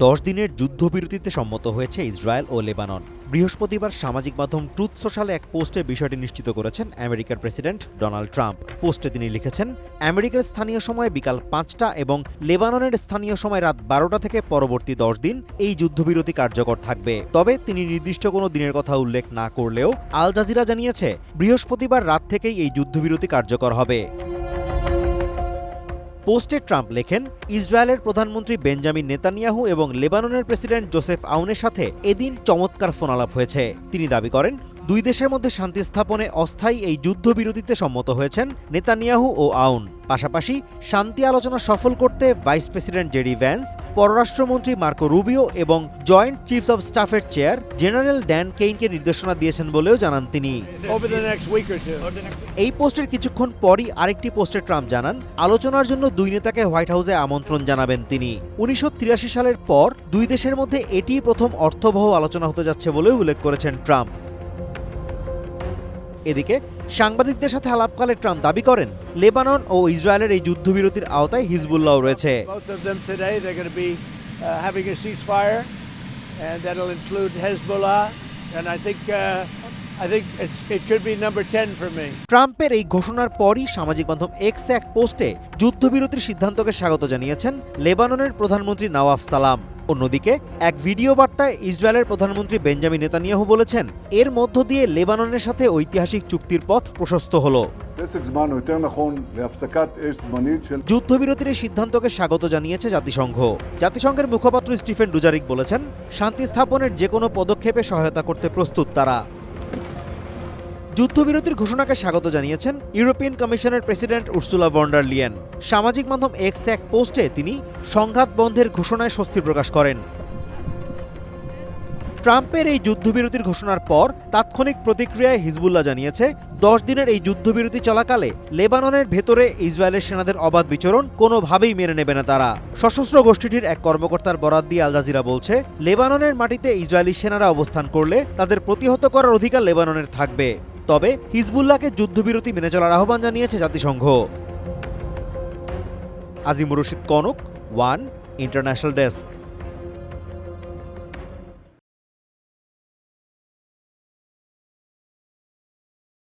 10 দিনের যুদ্ধবিরতিতে সম্মত হয়েছে ইসরায়েল ও লেবানন। বৃহস্পতিবার সামাজিক মাধ্যম ট্রুথ সোশ্যালে এক পোস্টে বিষয়টি নিশ্চিত করেছেন আমেরিকার প্রেসিডেন্ট ডোনাল্ড ট্রাম্প। পোস্টে তিনি লিখেছেন, আমেরিকার স্থানীয় সময় বিকাল 5টা এবং লেবাননের স্থানীয় সময় রাত 12টা থেকে পরবর্তী 10 দিন এই যুদ্ধবিরতি কার্যকর থাকবে। তবে তিনি নির্দিষ্ট কোনো দিনের কথা উল্লেখ না করলেও আল জাজিরা জানিয়েছে, বৃহস্পতিবার রাত থেকেই এই যুদ্ধবিরতি কার্যকর হবে। পোস্টে ট্রাম্প লেখেন, ইসরায়েলের প্রধানমন্ত্রী বেঞ্জামিন নেতানিয়াহু এবং লেবাননের প্রেসিডেন্ট জোসেফ আউনের সাথে এদিন চমৎকার ফোনালাপ হয়েছে। তিনি দাবি করেন, দুই দেশের মধ্যে শান্তি স্থাপনে অস্থায়ী এই যুদ্ধবিরতিতে সম্মত হয়েছেন নেতানিয়াহু ও আউন। পাশাপাশি শান্তি আলোচনা সফল করতে ভাইস প্রেসিডেন্ট জেডি ভ্যান্স, পররাষ্ট্রমন্ত্রী মার্কো রুবিও এবং জয়েন্ট চিফস অব স্টাফের চেয়ার জেনারেল ড্যান কেইনকে নির্দেশনা দিয়েছেন বলেও জানান তিনি। এই পোস্টের কিছুক্ষণ পরই আরেকটি পোস্টে ট্রাম্প জানান, আলোচনার জন্য দুই নেতাকে হোয়াইট হাউসে আমন্ত্রণ জানাবেন তিনি। 1983 সালের পর দুই দেশের মধ্যে এটিই প্রথম অর্থবহ আলোচনা হতে যাচ্ছে বলেও উল্লেখ করেছেন ট্রাম্প। এদিকে সাংবাদিকদের সাথে আলাপকালে ট্রাম্প দাবি করেন, লেবানন ও ইসরায়েলের এই যুদ্ধবিরতির আওতায় হিজবুল্লাহও রয়েছে। ট্রাম্পের এই ঘোষণার পরই সামাজিক মাধ্যম এক্সে এক পোস্টে যুদ্ধবিরতির সিদ্ধান্তকে স্বাগত জানিয়েছেন লেবাননের প্রধানমন্ত্রী নওয়াফ সালাম। অন্যদিকে এক ভিডিও বার্তায় ইসরায়েলের প্রধানমন্ত্রী বেঞ্জামিন নেতানিয়াহু বলেছেন, এর মধ্য দিয়ে লেবাননের সাথে ঐতিহাসিক চুক্তির পথ প্রশস্ত হলো। যুদ্ধবিরতির এই সিদ্ধান্তকে স্বাগত জানিয়েছে জাতিসংঘ। জাতিসংঘের মুখপাত্র স্টিফেন ডুজারিক বলেছেন, শান্তি স্থাপনের যে কোনো পদক্ষেপে সহায়তা করতে প্রস্তুত তারা। যুদ্ধবিরতির ঘোষণাকে স্বাগত জানিয়েছেন ইউরোপিয়ান কমিশনের president Ursula von der Leyen. সামাজিক মাধ্যম এক্সে এক পোস্টে তিনি সংঘাত বন্ধের ঘোষণায় স্বস্তি প্রকাশ করেন। ট্রাম্পের এই যুদ্ধবিরতির ঘোষণার পর তাৎক্ষণিক প্রতিক্রিয়ায় হিজবুল্লাহ জানিয়েছে, 10 দিনের এই যুদ্ধবিরতি চলাকালে লেবাননের ভেতরে ইসরায়েলের সেনাদের অবাধ বিচরণ কোনোভাবেই মেনে নেবে না তারা। সশস্ত্র গোষ্ঠীটির এক কর্মকর্তার বরাত দিয়ে আল জাজিরা বলছে, লেবাননের মাটিতে ইসরায়েলি সেনারা অবস্থান করলে তাদের প্রতিহত করার অধিকার লেবাননের থাকবে। তবে হিজবুল্লাহকে যুদ্ধবিরতি মেনে চলার আহ্বান জানিয়েছে জাতিসংঘ। Azimur Rashid Kanak, one international desk.